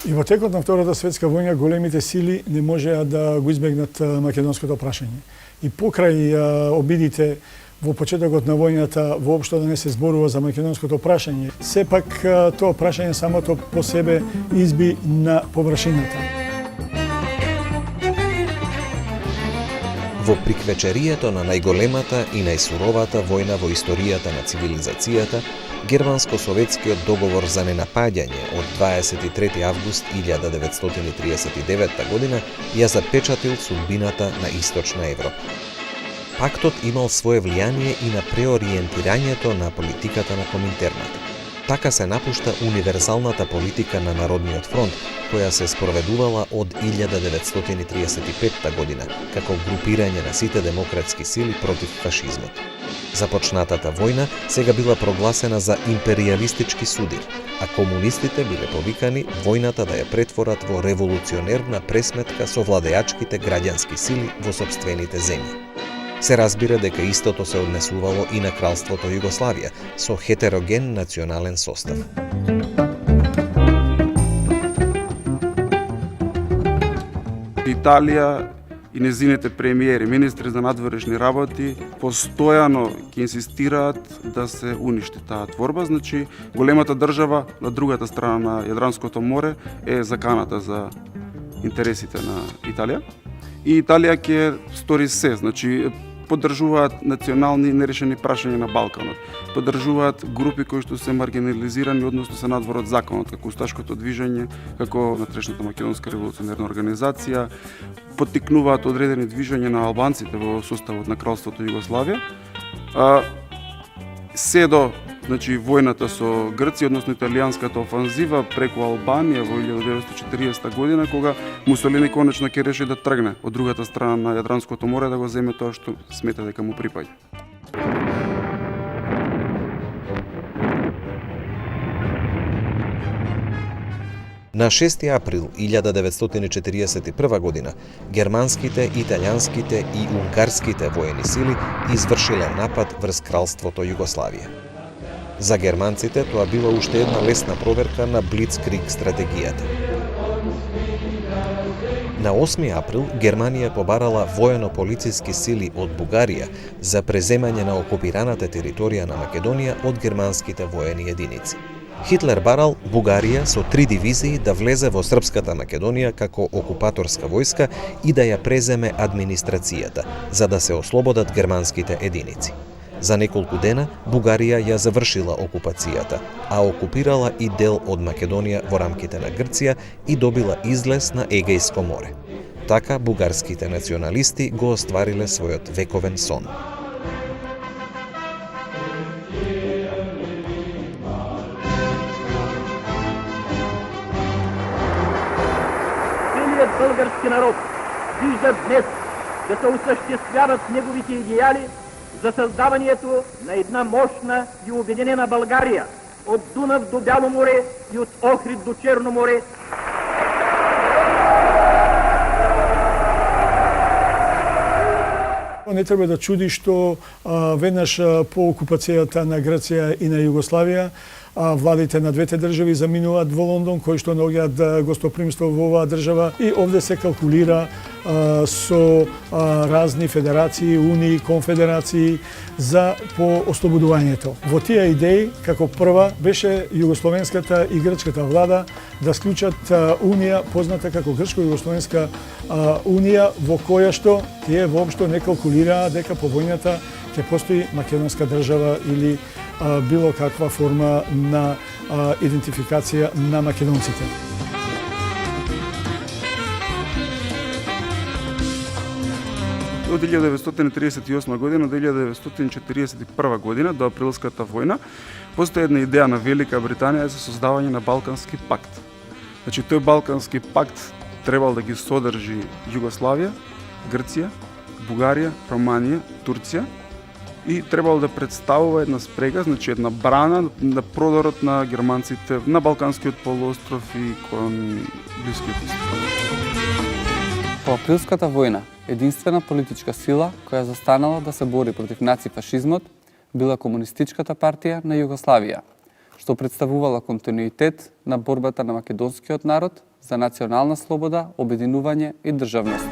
И во текот на Втората светска војна големите сили не можеа да го избегнат македонското прашање. И покрај обидите во почетокот на војната воопшто да не се зборува за македонското прашање, сепак тоа прашање самото по себе изби на површината. Во приквечерието на најголемата и најсуровата војна во историјата на цивилизацијата, германско-советскиот договор за ненапаѓање од 23 август 1939 година ја запечатил судбината на Источна Европа. Пактот имал свое влијание и на преориентирањето на политиката на Коминтерната. Така се напушта универзалната политика на Народниот фронт, која се спроведувала од 1935 година, како групирање на сите демократски сили против фашизмот. Започнатата војна сега била прогласена за империалистички судир, а комунистите биле повикани војната да ја претворат во револуционерна пресметка со владеачките граѓански сили во сопствените земји. Се разбира дека истото се однесувало и на Кралството Југославија со хетероген национален состав. Италија и незините премиери, министри за надворешни работи, постојано ќе инсистираат да се уништи таа творба. Значи, големата држава на другата страна на Јадранското море е заканата за интересите на Италија. И Италија ќе стори се, значи, поддржуваат национални нерешени прашања на Балканот, поддржуваат групи кои што се маргинализирани, односно се надвор од законот, како Усташкото движење, како Внатрешната македонска револуционерна организација, поттикнуваат одредени движења на албанците во составот на Кралството Југославија. Се до војната со Грција, односно италијанската офанзива преку Албанија во 1940 година, кога Мусолини конечно ќе реши да тргне од другата страна на Јадранското море да го земе тоа што смета дека му припаѓа. На 6 април 1941 година германските, италијанските и унгарските воени сили извршиле напад врз Кралството Југославија. За германците тоа била уште една лесна проверка на Блицкриг стратегијата. На 8 април Германија побарала воено-полициски сили од Бугарија за преземање на окупираната територија на Македонија од германските воени единици. Хитлер барал Бугарија со 3 дивизии да влезе во српската Македонија како окупаторска војска и да ја преземе администрацијата, за да се ослободат германските единици. За неколку дена Бугарија ја завршила окупацијата, а окупирала и дел од Македонија во рамките на Грција и добила излез на Егејско море. Така бугарските националисти го оствариле својот вековен сон. Целият български народ вижда днес да се осъществяват неговите идеали за създаването на една мощна и обединена България от Дунав до Бяло море и от Охрид до Черно море. Не треба да чуди што веднаш по окупацијата на Грција и на Југославија владите на двете држави заминуваат во Лондон, кои што наоѓаат гостопримство во оваа држава и овде се калкулира со разни федерации, унии, конфедерации за по ослободувањето. Во тие идеи, како прва, беше југословенската и грчката влада да склучат унија позната како грчко-југословенска унија, во која што тие воопшто не калкулираа дека по војната ќе постои македонска држава или било каква форма на идентификација на македонците. Од 1938 година до 1941 година, до априлската војна, постои една идеја на Велика Британија за создавање на Балкански пакт. Значи, тој Балкански пакт требал да ги содржи Југославија, Грција, Бугарија, Романија, Турција и требало да представува една спрега, значи една брана на продорот на германците на Балканскиот полуостров и кон Блискиот исток. По априлската војна, единствена политичка сила која застанала да се бори против нацифашизмот била Комунистичката партија на Југославија, што представувала континуитет на борбата на македонскиот народ за национална слобода, обединување и државност.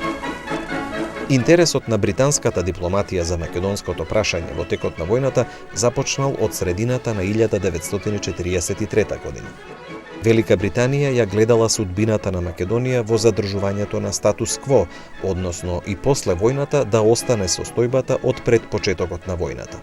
Интересот на британската дипломатија за македонското прашање во текот на војната започнал од средината на 1943 година. Велика Британија ја гледала судбината на Македонија во задржувањето на статус кво, односно и после војната да остане состојбата од пред почетокот на војната.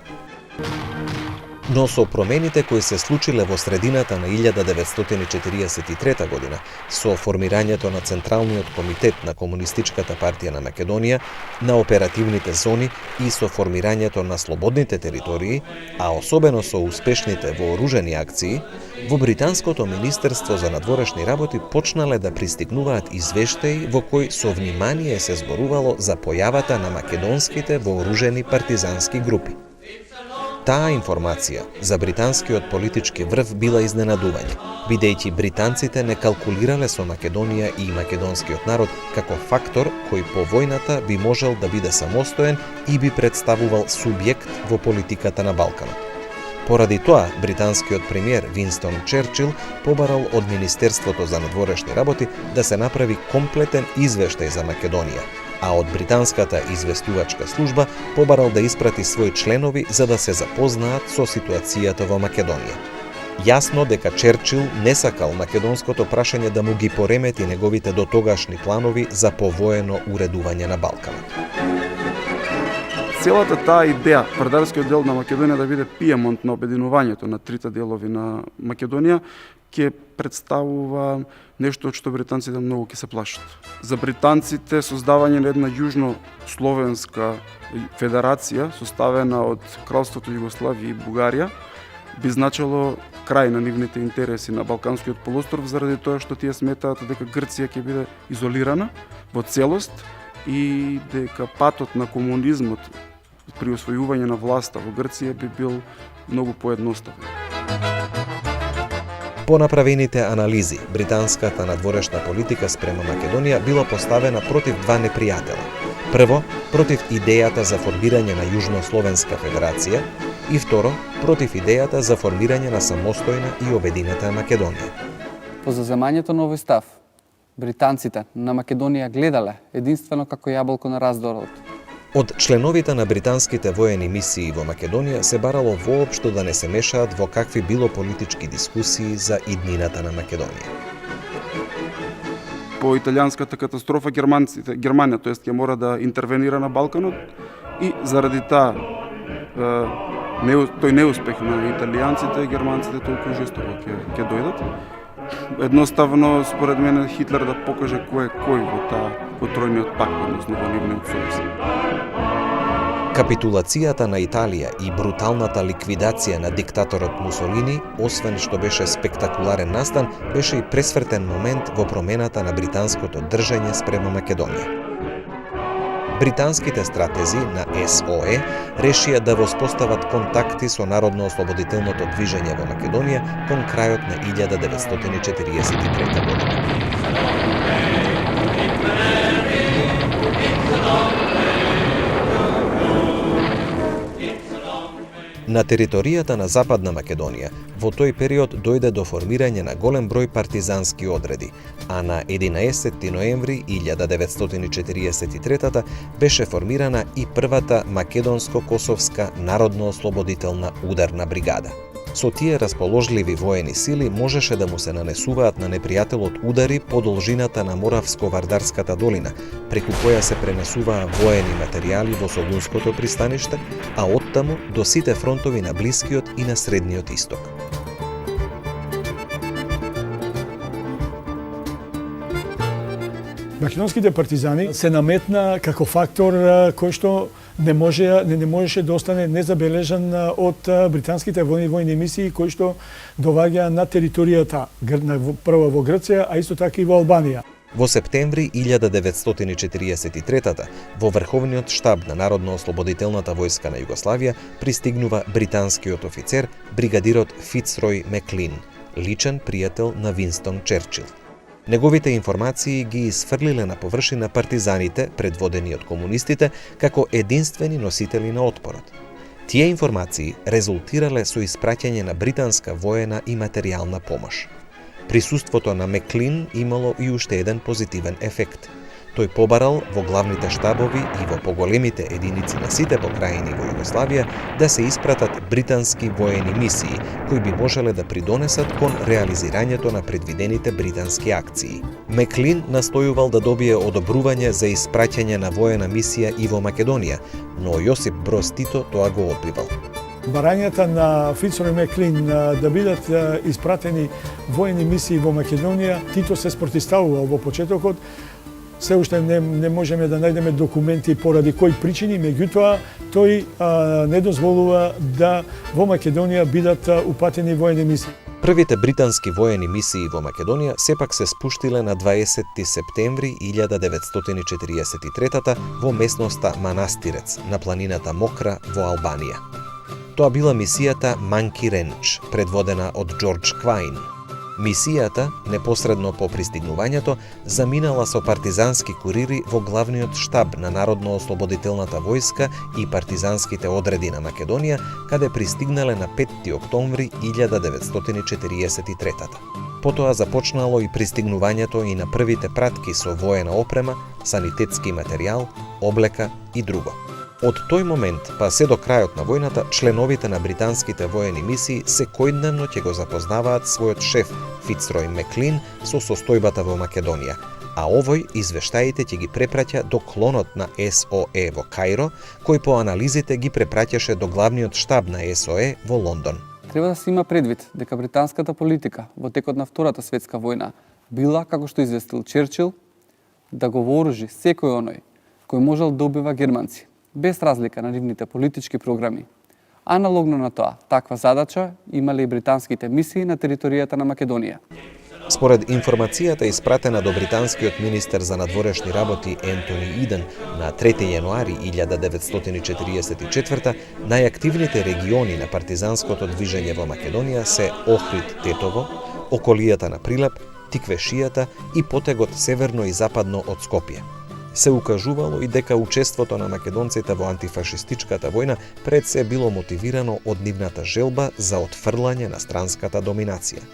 Но со промените кои се случиле во средината на 1943 година, со формирањето на Централниот комитет на Комунистичката партија на Македонија, на оперативните зони и со формирањето на слободните територии, а особено со успешните вооружени акции, во Британското министерство за надворешни работи почнале да пристигнуваат извештаи во кои со внимание се зборувало за појавата на македонските вооружени партизански групи. Таа информација за британскиот политички врв била изненадување, бидејќи британците не калкулирале со Македонија и македонскиот народ како фактор кој по војната би можел да биде самостоен и би представувал субјект во политиката на Балканот. Поради тоа, британскиот премиер Винстон Черчил побарал од Министерството за надворешни работи да се направи комплетен извештај за Македонија, а од британската известувачка служба побарал да испрати своји членови за да се запознаат со ситуацијата во Македонија. Јасно дека Черчил не сакал македонското прашање да му ги поремети неговите дотогашни планови за повоено уредување на Балканот. Целата таа идеја, Вардарскиот дел на Македонија да биде пиемонт на обединувањето на трите делови на Македонија, ќе представува нешто од што британците многу ќе се плашат. За британците создавање на една јужно-словенска федерација, составена од Кралството Југославија и Бугарија, би значило крај на нивните интереси на Балканскиот полуостров, заради тоа што тие сметаат дека Грција ќе биде изолирана во целост и дека патот на комунизмот при освојување на власта во Грција би бил многу поедноставен. По направените анализи, британската надворешна политика спрема Македонија била поставена против два непријатела. Прво, против идејата за формирање на Јужнословенска федерација и второ, против идејата за формирање на самостојна и обединета Македонија. По заземањето на овој став, британците на Македонија гледале единствено како јаболко на раздорот. Од членовите на британските воени мисии во Македонија се барало воопшто да не се мешаат во какви било политички дискусии за иднината на Македонија. По италијанската катастрофа Германија ќе мора да интервенира на Балканот и заради таа тој неуспех на италијанците, германците толку жестоко ќе дојдат. Едноставно, според мене, Хитлер да покаже кој е кој во тројниот пакт, односно во нивниот сојуз. Капитулацијата на Италија и бруталната ликвидација на диктаторот Мусолини, освен што беше спектакуларен настан, беше и пресвртен момент во промената на британското држање спрема Македонија. Британските стратези на СОЕ решија да воспостават контакти со народно-ослободителното движење во Македонија кон крајот на 1943 година. На територијата на Западна Македонија во тој период дојде до формирање на голем број партизански одреди, а на 11 ноември 1943 беше формирана и првата македонско-косовска народно-ослободителна ударна бригада. Со тие расположливи воени сили можеше да му се нанесуваат на непријателот удари по должината на Моравско-Вардарската долина, преку која се пренесуваа воени материјали во Солунското пристаниште, а оттаму до сите фронтови на Блискиот и на Средниот Исток. Македонските партизани се наметна како фактор кој што не можеше да остане незабележан од британските војни мисии кои што доваѓаа на територијата прво во Грција, а исто така и во Албанија. Во септември 1943 во Врховниот штаб на Народно-ослободителната војска на Југославија пристигнува британскиот офицер, бригадирот Фицрой Меклин, личен пријател на Винстон Черчил. Неговите информации ги изфрлиле на површина партизаните, предводени од комунистите, како единствени носители на отпорот. Тие информации резултирале со испраќање на британска воена и материјална помош. Присуството на Меклин имало и уште еден позитивен ефект. Тој побарал во главните штабови и во поголемите единици на сите покрајини во Југославија да се испратат британски воени мисии, кои би можеле да придонесат кон реализирањето на предвидените британски акции. Меклин настојувал да добие одобрување за испраќање на воена мисија и во Македонија, но Јосип Броз Тито тоа го одбивал. Барањата на Фицро и Меклин да бидат испратени воени мисии во Македонија, Тито се спротивставувал во почетокот. Се уште не можеме да најдеме документи поради кои причини, меѓутоа тој не дозволува да во Македонија бидат упатени воени мисии. Првите британски воени мисии во Македонија сепак се спуштиле на 20 септември 1943 во местноста Манастирец на планината Мокра во Албанија. Тоа била мисијата Monkey Ranch, предводена од Џорџ Кваин. Мисијата, непосредно по пристигнувањето, заминала со партизански курири во главниот штаб на Народно-ослободителната војска и партизанските одреди на Македонија, каде пристигнале на 5 октомври 1943. Потоа започнало и пристигнувањето и на првите пратки со воена опрема, санитетски материјал, облека и друго. Од тој момент па се до крајот на војната, членовите на британските воени мисии секојдневно ќе го запознаваат својот шеф Фицрой Меклин со состојбата во Македонија, а овој извештаите ќе ги препраќа до клонот на СОЕ во Кајро, кој по анализите ги препраќаше до главниот штаб на СОЕ во Лондон. Треба да се има предвид дека британската политика во текот на Втората светска војна била, како што известил Черчил, да го вооружи секој оној кој можел да убива германци, без разлика на нивните политички програми. Аналогно на тоа, таква задача имале и британските мисии на територијата на Македонија. Според информацијата испратена до британскиот министер за надворешни работи Ентони Иден на 3 јануари 1944, најактивните региони на партизанското движење во Македонија се Охрид-Тетово, околијата на Прилеп, Тиквешијата и потегот северно и западно од Скопје. Се укажувало и дека учеството на македонците во антифашистичката војна пред се било мотивирано од нивната желба за отфрлање на странската доминација.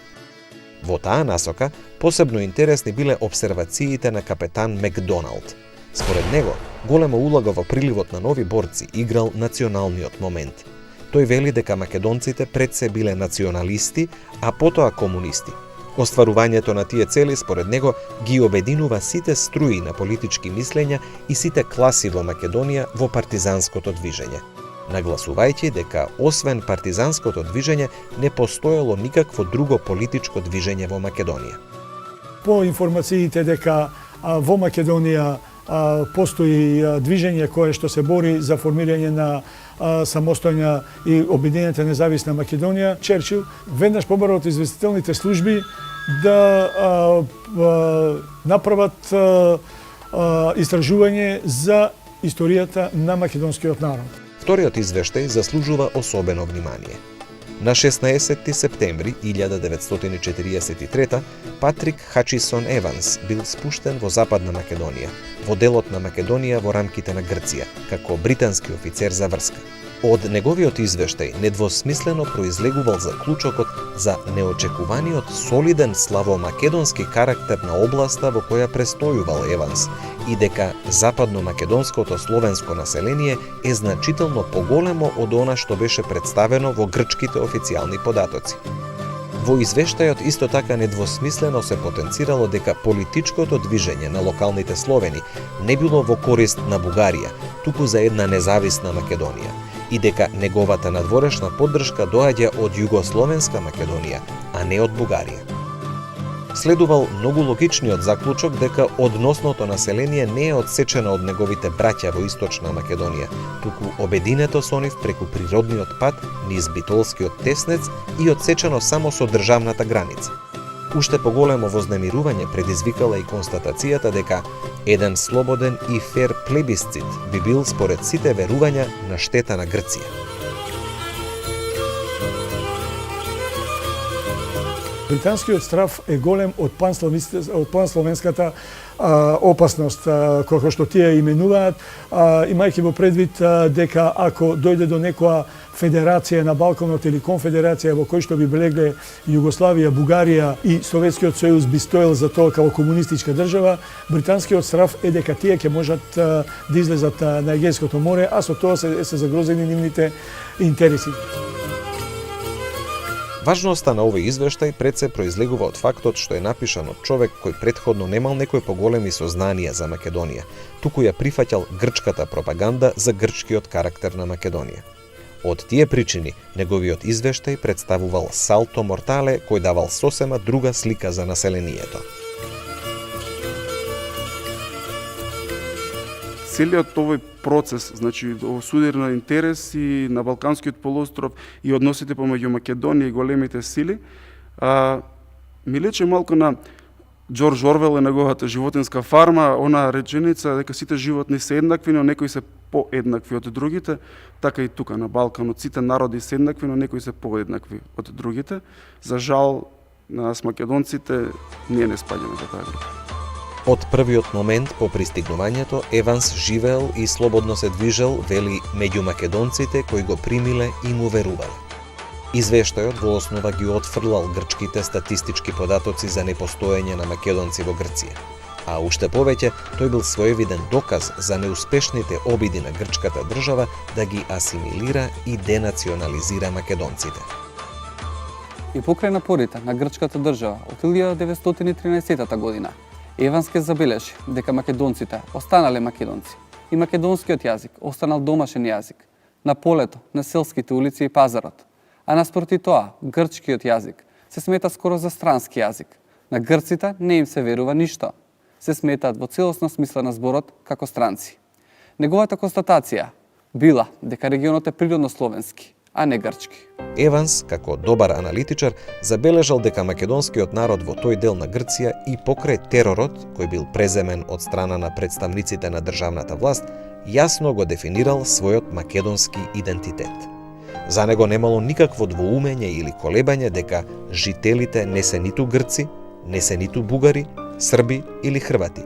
Во таа насока, посебно интересни биле обсервациите на капетан Макдоналд. Според него, голема улога во приливот на нови борци играл националниот момент. Тој вели дека македонците пред се биле националисти, а потоа комунисти. Остварувањето на тие цели, според него, ги обединува сите струи на политички мислења и сите класи во Македонија во партизанското движење, нагласувајќи дека освен партизанското движење не постоело никакво друго политичко движење во Македонија. По информациите дека во Македонија постои движење кое што се бори за формирање на самостојна и обединета независна Македонија, Черчил веднаш побара од известителните служби да направат истражување за историјата на македонскиот народ. Вториот извештај заслужува особено внимание. На 16 септември 1943 Патрик Хачисон Еванс бил спуштен во Западна Македонија, во делот на Македонија во рамките на Грција, како британски офицер за врска. Од неговиот извештај недвосмислено произлегувал заклучокот за неочекуваниот солиден славомакедонски карактер на областа во која престојувал Еванс и дека западно-македонското словенско население е значително поголемо од она што беше представено во грчките официјални податоци. Во извештајот исто така недвосмислено се потенцирало дека политичкото движење на локалните словени не било во корист на Бугарија, туку за една независна Македонија, и дека неговата надворешна поддршка доаѓа од југословенска Македонија, а не од Бугарија. Следувал многу логичниот заклучок дека односното население не е одсечено од неговите браќа во Источна Македонија, туку обединето со нив преку природниот пат низ Битолскиот теснец и одсечено само со државната граница. Уште поголемо вознемирување предизвикала и констатацијата дека еден слободен и фер плебисцит би бил според сите верувања на штета на Грција. Британскиот страв е голем од пансловенската опасност, како што тие именуваат, имајќи во предвид дека ако дојде до некоја федерација на Балканот или конфедерација во кој што би влегле Југославија, Бугарија и Советскиот сојуз би стоел за тоа како комунистичка држава, британскиот страв е дека тие ќе можат да излезат на Егејското море, а со тоа се загрозени нивните интереси. Важноста на овој извештај пред се произлегува од фактот што е напишан од човек кој претходно немал некои поголеми сознанија за Македонија, туку ја прифаќал грчката пропаганда за грчкиот карактер на Македонија. Од тие причини, неговиот извештај представувал салто мортале кој давал сосема друга слика за населението. Целиот овој процес, значи судир на интереси на Балканскиот полуостров и односите помеѓу Македонија и големите сили, ми лече малку на Џорџ Орвел и неговата животинска фарма, она реченица дека сите животни се еднакви, но некои се поеднакви од другите, така и тука на Балканот сите народи се еднакви, но некои се поеднакви од другите. За жал, нас македонците ние не спаѓаме во таа група. Од првиот момент по пристигнувањето, Еванс живеел и слободно се движел, вели, меѓу македонците кои го примиле и му верувале. Извештајот во основа ги отфрлал грчките статистички податоци за непостоење на македонци во Грција. А уште повеќе, тој бил своевиден доказ за неуспешните обиди на грчката држава да ги асимилира и денационализира македонците. И покрај напорите на грчката држава од 1913 година, Еванс ке забележи дека македонците останале македонци и македонскиот јазик останал домашен јазик на полето, на селските улици и пазарот, а наспроти тоа грчкиот јазик се смета скоро за странски јазик. На грците не им се верува ништо. Се сметаат во целосна смисла на зборот како странци. Неговата констатација била дека регионот е природно словенски, а не грчки. Еванс, како добар аналитичар, забележал дека македонскиот народ во тој дел на Грција и покрај теророт, кој бил преземен од страна на представниците на државната власт, јасно го дефинирал својот македонски идентитет. За него немало никакво двоумење или колебање дека жителите не се ниту грци, не се ниту бугари, срби или хрвати.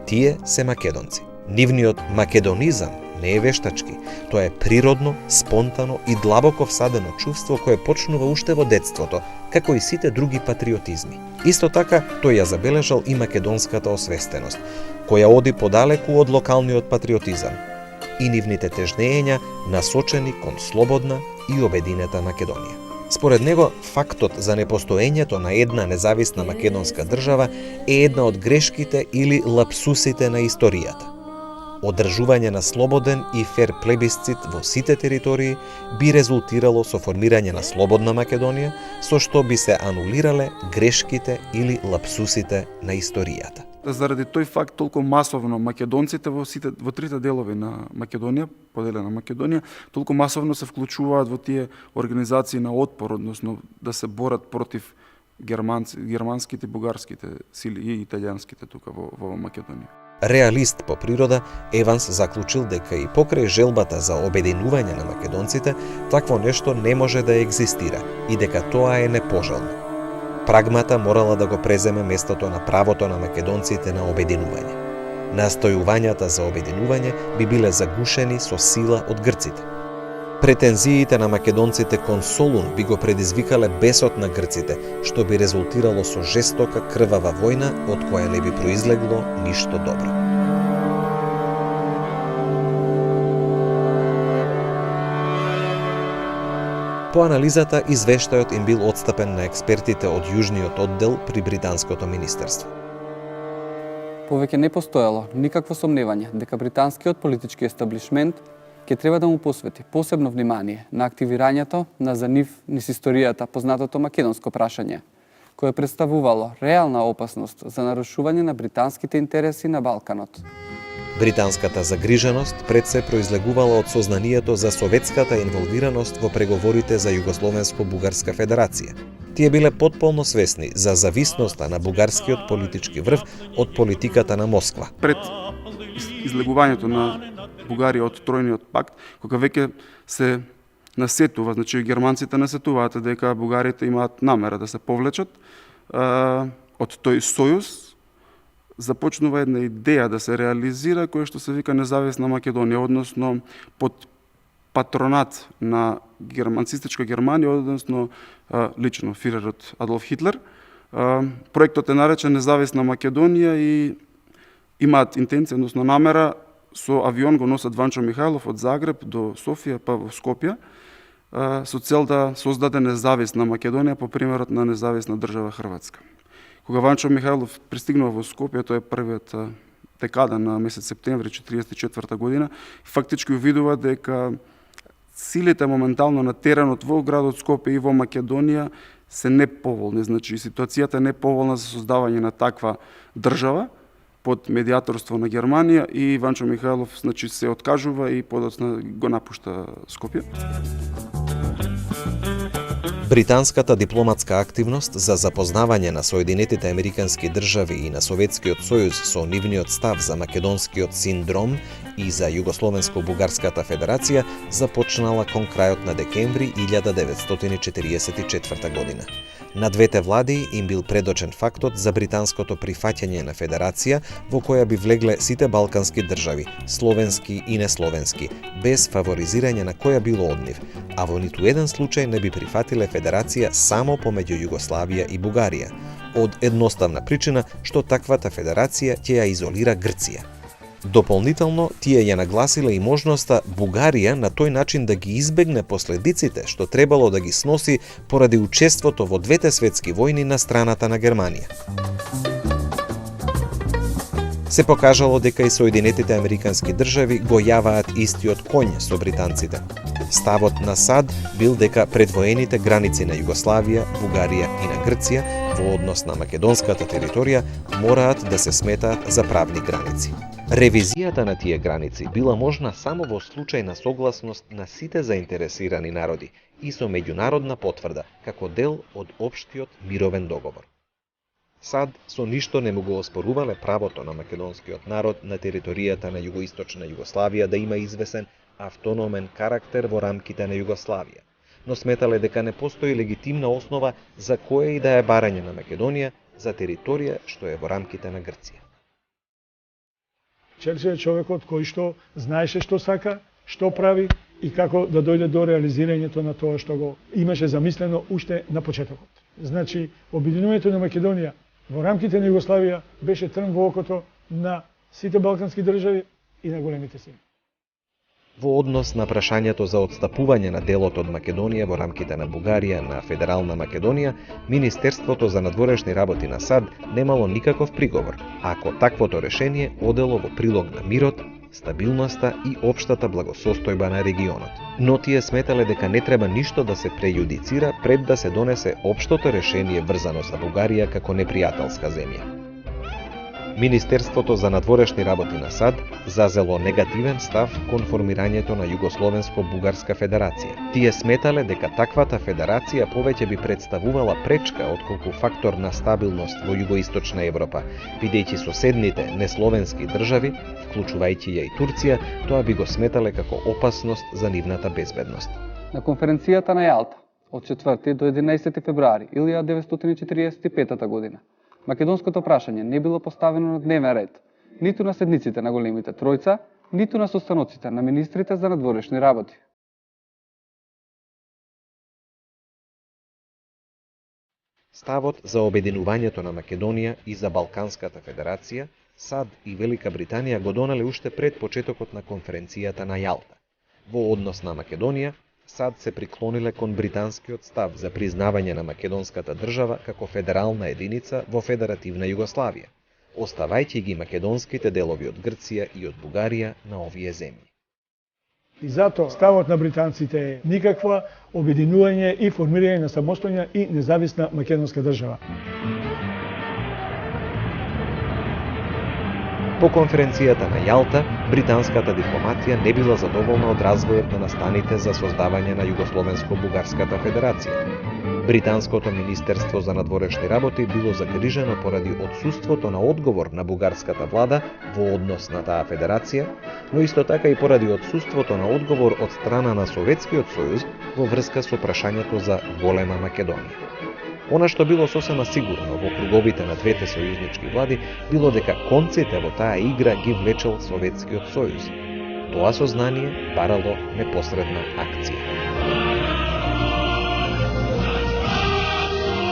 Тие се македонци. Нивниот македонизам не е вештачки, тоа е природно, спонтано и длабоко всадено чувство кое почнува уште во детството, како и сите други патриотизми. Исто така, тој ја забележал и македонската освестеност, која оди подалеку од локалниот патриотизам и нивните тежнења насочени кон слободна и обединета Македонија. Според него, фактот за непостоењето на една независна македонска држава е една од грешките или лапсусите на историјата. Одржување на слободен и фер плебисцит во сите територии би резултирало со формирање на слободна Македонија, со што би се анулирале грешките или лапсусите на историјата. Заради тој факт толку масовно македонците во трите делови на Македонија, поделена Македонија, толку масовно се вклучуваат во тие организации на отпор, односно да се борат против германските, бугарските сили и италијанските тука во Македонија. Реалист по природа, Еванс заклучил дека и покрај желбата за обединување на македонците, такво нешто не може да екзистира и дека тоа е непожелно. Прагмата морала да го преземе местото на правото на македонците на обединување. Настојувањата за обединување би биле загушени со сила од грците. Претензиите на македонците кон Солун би го предизвикале бесот на грците, што би резултирало со жестока крвава војна од која не би произлегло ништо добро. По анализата, извештајот им бил отстапен на експертите од јужниот оддел при британското министерство. Повеќе не постоело никакво сомневање дека британскиот политички естаблишмент ќе треба да му посвети посебно внимание на активирањето на за нив низ историјата познатото македонско прашање, кое представувало реална опасност за нарушување на британските интереси на Балканот. Британската загриженост пред се произлегувала од сознанието за советската инволвираност во преговорите за Југословенско-Бугарска федерација. Тие биле потполно свесни за зависноста на бугарскиот политички врв од политиката на Москва. Пред излегувањето на Бугарија од Тројниот пакт, кога веќе се насетува, значи германците насетуваат дека бугарите имаат намера да се повлечат од тој сојуз, започнува една идеја да се реализира која што се вика независна Македонија, односно под патронат на нацистичка Германија, односно лично фирерот Адолф Хитлер. Проектот е наречен Независна Македонија и имаат интенција, односно намера, со авион го носат Ванчо Михајлов од Загреб до Софија па во Скопје, со цел да создаде независна Македонија по примерот на независна држава Хрватска. Кога Ванчо Михајлов пристигнува во Скопје, тоа е првиот декада на месец септември 1944 година, фактички увидува дека силите моментално на теренот во градот Скопје и во Македонија се неповолни, значи ситуацијата е неповолна за создавање на таква држава под медиаторство на Германија и Ванчо Михајлов значи се откажува и подоцна го напушта Скопје. Британската дипломатска активност за запознавање на Соединетите Американски држави и на Советскиот сојуз со нивниот став за македонскиот синдром и за Југословенско-бугарската федерација започнала кон крајот на декември 1944 година. На двете влади им бил предочен фактот за британското прифаќање на федерација во која би влегле сите балкански држави, словенски и несловенски, без фаворизирање на која било од нив, а во ниту еден случај не би прифатиле федерација само помеѓу Југославија и Бугарија, од едноставна причина што таквата федерација ќе ја изолира Грција. Дополнително, тие ја нагласиле и можноста Бугарија на тој начин да ги избегне последиците што требало да ги сноси поради учеството во двете светски војни на страната на Германија. Се покажало дека и Соединетите Американски држави го јаваат истиот коњ со британците. Ставот на САД бил дека предвоените граници на Југославија, Бугарија и на Грција во однос на македонската територија мораат да се сметаат за правни граници. Ревизијата на тие граници била можна само во случај на согласност на сите заинтересирани народи и со меѓународна потврда како дел од општиот мировен договор. САД со ништо не му го оспорувале правото на македонскиот народ на територијата на југоисточна Југославија да има извесен автономен карактер во рамките на Југославија, но сметале дека не постои легитимна основа за кое и да е барање на Македонија за територија што е во рамките на Грција. Черчил е човекот кој што знаеше што сака, што прави и како да дојде до реализирањето на тоа што го имаше замислено уште на почетокот. Значи, обединувањето на Македонија во рамките на Југославија беше трн во окото на сите балкански држави и на големите сили. Во однос на прашањето за отстапување на делот од Македонија во рамките на Бугарија на Федерална Македонија, Министерството за надворешни работи на САД немало никаков приговор, ако таквото решение одело во прилог на мирот, стабилноста и општата благосостојба на регионот. Но тие сметале дека не треба ништо да се прејудицира пред да се донесе општото решение врзано за Бугарија како непријателска земја. Министерството за надворешни работи на САД зазело негативен став кон формирањето на Југословенско-бугарска федерација. Тие сметале дека таквата федерација повеќе би представувала пречка отколку фактор на стабилност во југоисточна Европа, бидејќи соседните несловенски држави, вклучувајќи ја и Турција, тоа би го сметале како опасност за нивната безбедност. На конференцијата на Јалта од 4 до 11 февруари 1945 година македонското прашање не било поставено на дневен ред, ниту на седниците на големите тројца, ниту на состаноците на министрите за надворешни работи. Ставот за обединувањето на Македонија и за Балканската федерација, САД и Велика Британија го донале уште пред почетокот на конференцијата на Јалта. Во однос на Македонија, САД се приклониле кон британскиот став за признавање на македонската држава како федерална единица во Федеративна Југославија, оставајќи ги македонските делови од Грција и од Бугарија на овие земји. И затоа ставот на британците е никаква обединување и формирање на самостојна и независна македонска држава. По конференцијата на Јалта, британската дипломатија не била задоволна од развојот на настаните за создавање на Југословенско-бугарската федерација. Британското министерство за надворешни работи било загрижено поради отсуството на одговор на бугарската влада во однос на таа федерација, но исто така и поради отсуството на одговор од страна на Советскиот сојуз во врска со прашањето за голема Македонија. Она што било сосема сигурно во круговите на двете сојузнички влади било дека конците во таа игра ги влечел Советскиот сојуз. Тоа сознание барало непосредна акција.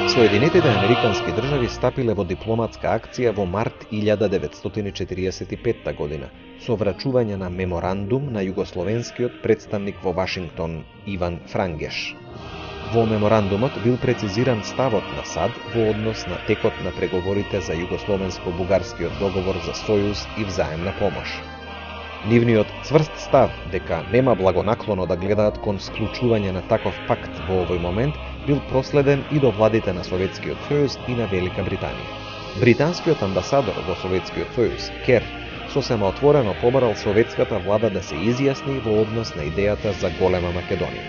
Соединетите американски држави стапиле во дипломатска акција во март 1945 година со врачување на меморандум на југословенскиот представник во Вашингтон Иван Франгеш. Во меморандумот бил прецизиран ставот на САД во однос на текот на преговорите за југословенско-бугарскиот договор за сојуз и взаемна помош. Нивниот цврст став дека нема благонаклоно да гледаат кон склучување на таков пакт во овој момент бил проследен и до владите на Советскиот сојуз и на Велика Британија. Британскиот амбасадор во Советскиот сојуз, Кер, сосема отворено побарал советската влада да се изјасни во однос на идејата за голема Македонија.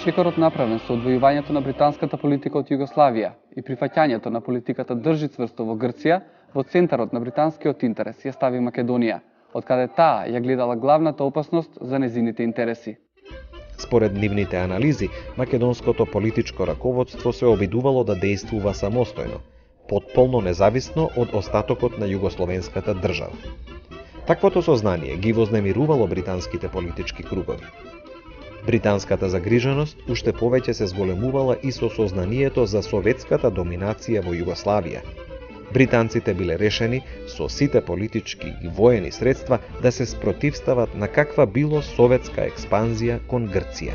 Чекорот направен со одвојувањето на британската политика од Југославија и прифаќањето на политиката држи цврсто во Грција, во центарот на британскиот интерес ја стави Македонија, од каде таа ја гледала главната опасност за незините интереси. Според нивните анализи, македонското политичко раководство се обидувало да действува самостојно, потполно независно од остатокот на југословенската држава. Таквото сознание ги вознемирувало британските политички кругови. Британската загриженост уште повеќе се зголемувала и со сознанието за советската доминација во Југославија. Британците биле решени со сите политички и воени средства да се спротивстават на каква било советска експанзија кон Грција.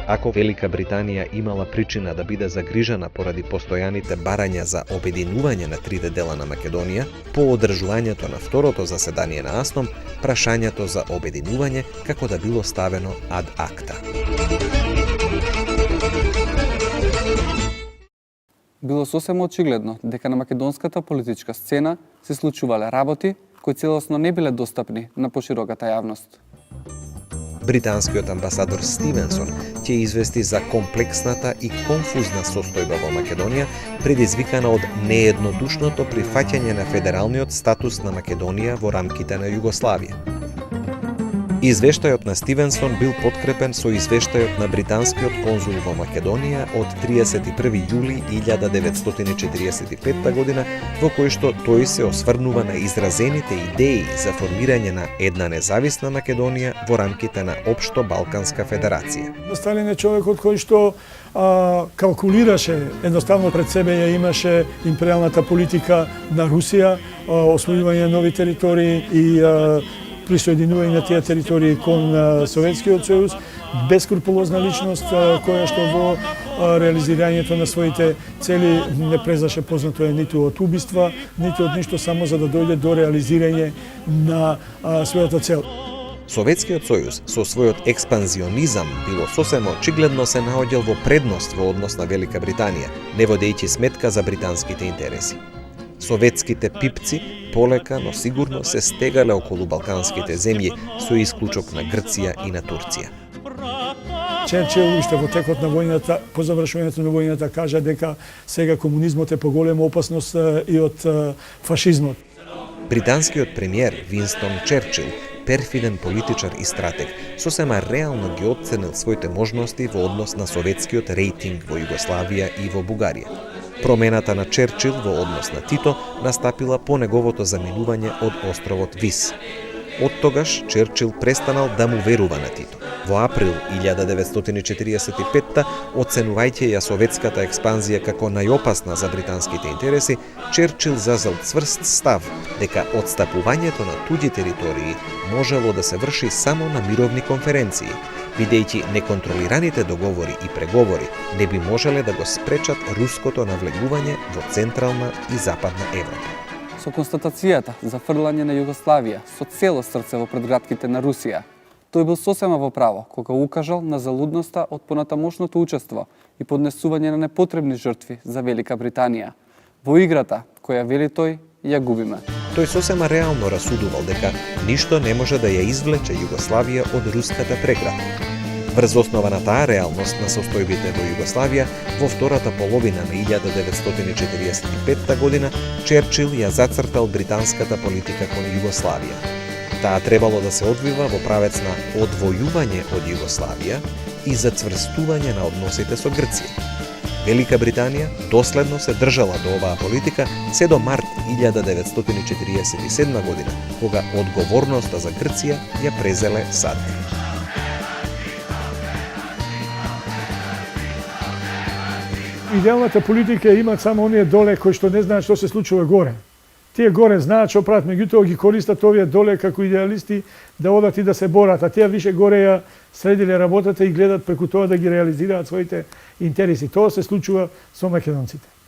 Ако Велика Британија имала причина да биде загрижена поради постојаните барања за обединување на трите дела на Македонија, по одржувањето на второто заседание на АСНОМ, прашањето за обединување како да било ставено ад акта. Било сосема очигледно дека на македонската политичка сцена се случувале работи кои целосно не биле достапни на пошироката јавност. Британскиот амбасадор Стивенсон ќе извести за комплексната и конфузна состојба во Македонија, предизвикана од нееднодушното прифаќање на федералниот статус на Македонија во рамките на Југославија. Извештајот на Стивенсон бил подкрепен со извештајот на британскиот конзул во Македонија од 31 јули 1945 година, во кој што тој се осврнува на изразените идеи за формирање на една независна Македонија во рамките на Општо Балканска федерација. Сталин е човекот кој што калкулираше, едноставно пред себе ја имаше империалната политика на Русија, освојување на нови територии и присоединување на тие територии кон Советскиот сојуз, бескрупулозна личност која што во реализирањето на своите цели не презаше познато е ниту од убиства, ниту од ништо, само за да дојде до реализирање на својата цел. Советскиот сојуз со својот експанзионизам било сосема очигледно се наоѓал во предност во однос на Велика Британија, не водејќи сметка за британските интереси. Советските пипци полека, но сигурно се стегале околу балканските земји со исклучок на Грција и на Турција. Черчил уште во текот на војната, по завршувањето на војната, кажа дека сега комунизмот е поголема опасност и од фашизмот. Британскиот премиер Винстон Черчил, перфиден политичар и стратег, сосема реално ги оценил своите можности во однос на советскиот рейтинг во Југославија и во Бугарија. Промената на Черчил во однос на Тито настапила по неговото заминување од островот Вис. Од тогаш Черчил престанал да му верува на Тито. Во април 1945, оценувајќи ја советската експанзија како најопасна за британските интереси, Черчил зазел цврст став дека отстапувањето на туѓи територии можело да се врши само на мировни конференции, бидејќи неконтролираните договори и преговори не би можеле да го спречат руското навлегување во Централна и Западна Европа. Со констатацијата за фрлање на Југославија со цело срце во предградките на Русија, тој бил сосема во право кога укажал на залудноста од понатамошното учество и поднесување на непотребни жртви за Велика Британија. Во играта, која вели тој, ја губиме. Тој сосема реално расудувал дека ништо не може да ја извлече Југославија од руската преграда. Врз основа на таа реалност на состојбите во Југославија, во втората половина на 1945 година, Черчил ја зацртал британската политика кон Југославија. Таа требало да се одвива во правец на одвојување од Југославија и зацврстување на односите со Грција. Велика Британија доследно се држала до оваа политика се до март 1947 година, кога одговорноста за Грција ја презеле САД. Идеалната политика имаат само оние доле кои што не знаат што се случува горе. Тие горе знаат што прават, меѓутоа ги користат овие доле како идеалисти да одат и да се борат, а тие више горе ја средиле работата и гледат преку тоа да ги реализираат своите интереси. Тоа се случува со македонците.